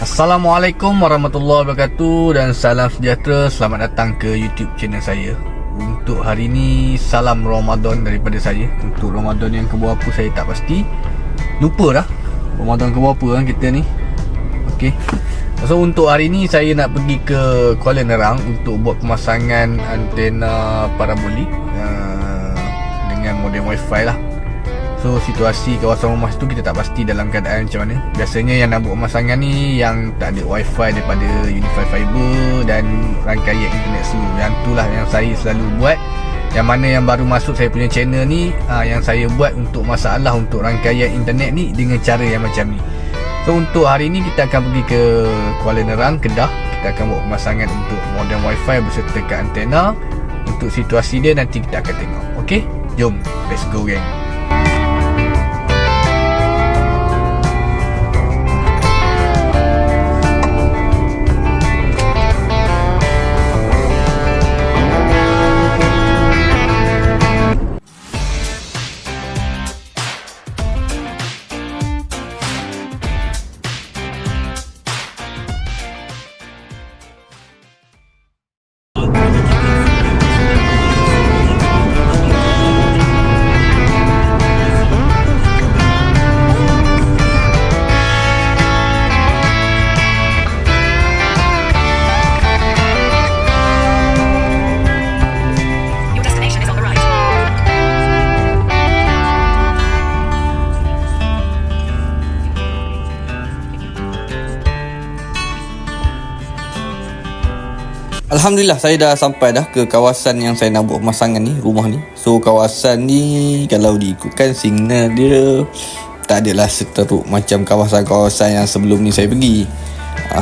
Assalamualaikum warahmatullahi wabarakatuh dan salam sejahtera. Selamat datang ke YouTube channel saya. Untuk hari ini, salam Ramadan daripada saya. Untuk Ramadan yang keberapa saya tak pasti. Lupa dah Ramadan keberapa kan kita ni. Okey. So untuk hari ni saya nak pergi ke Kuala Nerang untuk buat pemasangan antena parabolik dengan modem wifi lah. So situasi kawasan rumah tu kita tak pasti dalam keadaan macam mana. Biasanya yang nak buat pemasangan ni yang tak ada wifi daripada Unify Fiber dan rangkaian internet slow. Yang itulah yang saya selalu buat. Yang mana yang baru masuk saya punya channel ni, yang saya buat untuk masalah untuk rangkaian internet ni dengan cara yang macam ni. So untuk hari ni kita akan pergi ke Kuala Nerang, Kedah. Kita akan buat pemasangan untuk modem wifi berserta kad antena. Untuk situasi dia nanti kita akan tengok. Okay, jom, let's go gang. Alhamdulillah saya dah sampai dah ke kawasan yang saya nak buat pemasangan ni, rumah ni. So kawasan ni kalau diikutkan signal dia tak adalah seteruk macam kawasan-kawasan yang sebelum ni saya pergi.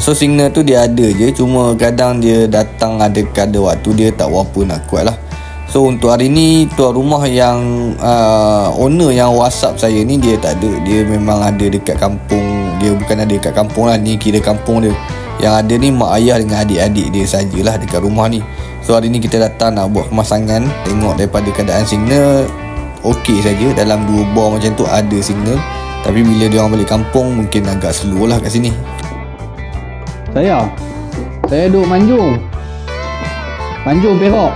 So signal tu dia ada je, cuma kadang dia datang ada waktu dia tak berapa nak kuat lah. So untuk hari ni tuan rumah yang owner yang WhatsApp saya ni dia tak ada. Dia memang ada dekat kampung. Dia bukan ada dekat kampung lah, ni kira kampung dia. Yang ada ni mak ayah dengan adik-adik dia sajalah dekat rumah ni. So hari ni kita datang nak buat pemasangan. Tengok daripada keadaan signal okey saja. Dalam 2 bar macam tu ada signal. Tapi bila dia orang balik kampung mungkin agak slow lah kat sini. Saya duduk Manjung Perak.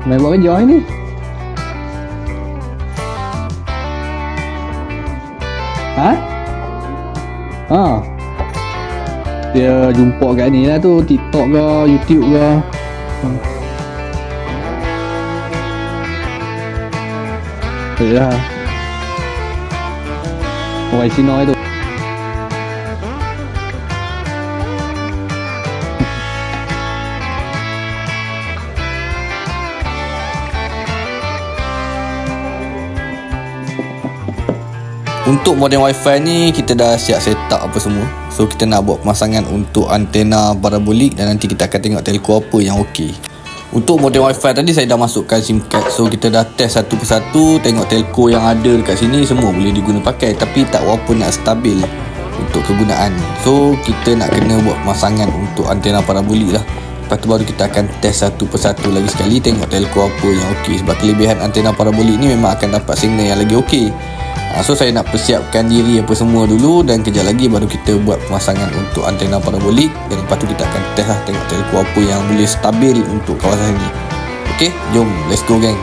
Main buat kerja hari ni. Dia jumpa kat ni lah tu, TikTok ke, YouTube ke. Yalah. Orang Cina itu. Untuk modem wifi ni kita dah siap set up apa semua. So kita nak buat pemasangan untuk antena parabolik dan nanti kita akan tengok telco apa yang okey. Untuk modem wifi tadi saya dah masukkan SIM card. So kita dah test satu persatu, tengok telco yang ada dekat sini semua boleh diguna pakai, tapi tak berapa nak stabil untuk kegunaan. So kita nak kena buat pemasangan untuk antena parabolik lah. Lepas tu baru kita akan test satu persatu lagi sekali, tengok telco apa yang okey. Sebab kelebihan antena parabolik ni memang akan dapat signal yang lagi okey. So saya nak persiapkan diri apa semua dulu, dan kejap lagi baru kita buat pemasangan untuk antena parabolik. Dan lepas tu kita akan test lah, tengok telco apa yang boleh stabil untuk kawasan ni. Okay, jom let's go gang.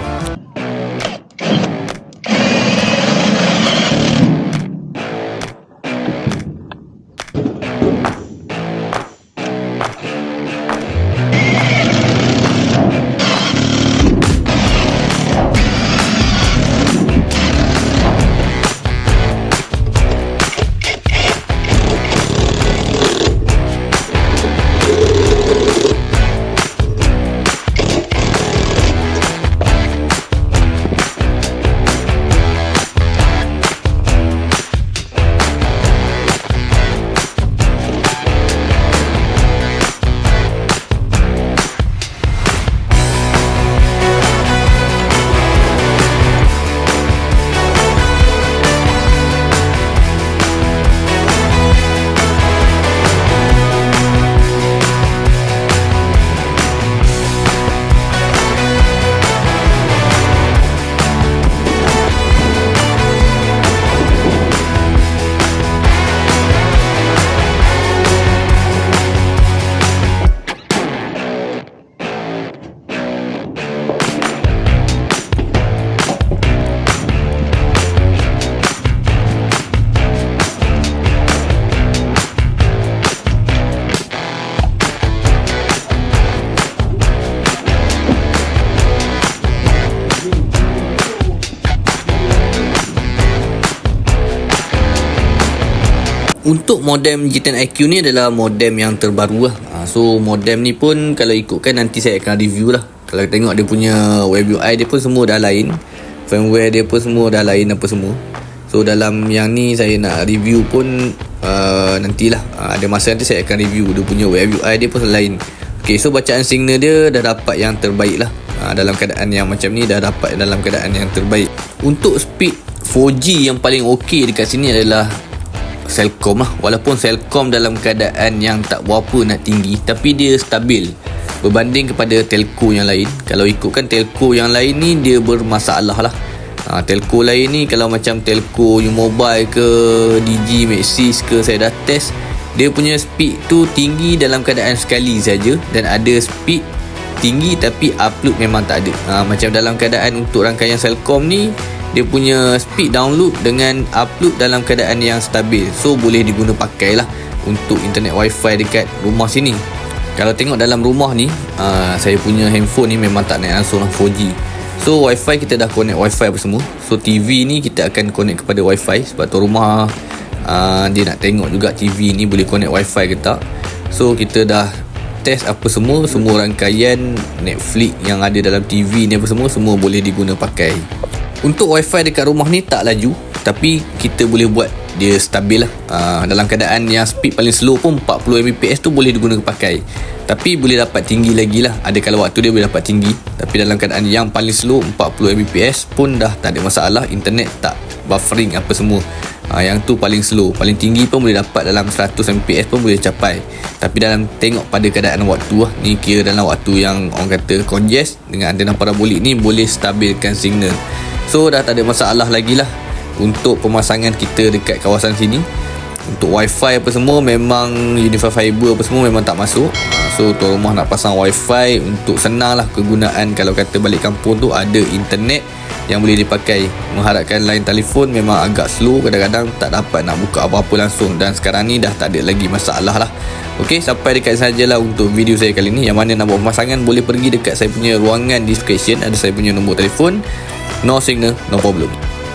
Untuk modem G10iQ ni adalah modem yang terbaru lah. So modem ni pun kalau ikutkan nanti saya akan review lah. Kalau tengok dia punya web UI dia pun semua dah lain, firmware dia pun semua dah lain apa semua. So dalam yang ni saya nak review pun nantilah, ada masa nanti saya akan review dia punya web UI dia pun lain. Okay, so bacaan signal dia dah dapat yang terbaik lah. Dalam keadaan yang macam ni dah dapat dalam keadaan yang terbaik. Untuk speed 4G yang paling okey dekat sini adalah Celcom lah. Walaupun Celcom dalam keadaan yang tak berapa nak tinggi, tapi dia stabil berbanding kepada telco yang lain. Kalau ikutkan telco yang lain ni dia bermasalah lah. Telco lain ni kalau macam telco U-Mobile ke Digi, Maxis ke, saya dah test, dia punya speed tu tinggi dalam keadaan sekali saja, dan ada speed tinggi tapi upload memang tak ada. Macam dalam keadaan untuk rangkaian Celcom ni, dia punya speed download dengan upload dalam keadaan yang stabil. So boleh diguna pakai lah untuk internet wifi dekat rumah sini. Kalau tengok dalam rumah ni, saya punya handphone ni memang tak naik langsung lah 4G. So wifi kita dah connect wifi apa semua. So TV ni kita akan connect kepada wifi, sebab tu rumah dia nak tengok juga TV ni boleh connect wifi ke tak. So kita dah test apa semua rangkaian Netflix yang ada dalam TV ni apa semua boleh diguna pakai. Untuk wifi dekat rumah ni tak laju, tapi kita boleh buat dia stabil lah. Dalam keadaan yang speed paling slow pun 40 Mbps tu boleh digunakan pakai, tapi boleh dapat tinggi lagi lah. Ada kalau waktu dia boleh dapat tinggi, tapi dalam keadaan yang paling slow 40 Mbps pun dah tak ada masalah. Internet tak buffering apa semua. Yang tu paling slow. Paling tinggi pun boleh dapat dalam 100 Mbps pun boleh capai. Tapi dalam tengok pada keadaan waktu lah, ni kira dalam waktu yang orang kata congest, dengan antena parabolik ni boleh stabilkan signal. So dah tak ada masalah lagi lah untuk pemasangan kita dekat kawasan sini. Untuk wifi apa semua memang Unifi Fiber apa semua memang tak masuk. So tuan rumah nak pasang wifi untuk senang lah kegunaan. Kalau kata balik kampung tu ada internet yang boleh dipakai. Mengharapkan line telefon memang agak slow, kadang-kadang tak dapat nak buka apa-apa langsung. Dan sekarang ni dah tak ada lagi masalah lah. Okey, sampai dekat sajalah untuk video saya kali ni. Yang mana nak buat pemasangan boleh pergi dekat saya punya ruangan description, ada saya punya nombor telefon. No signal, no problem.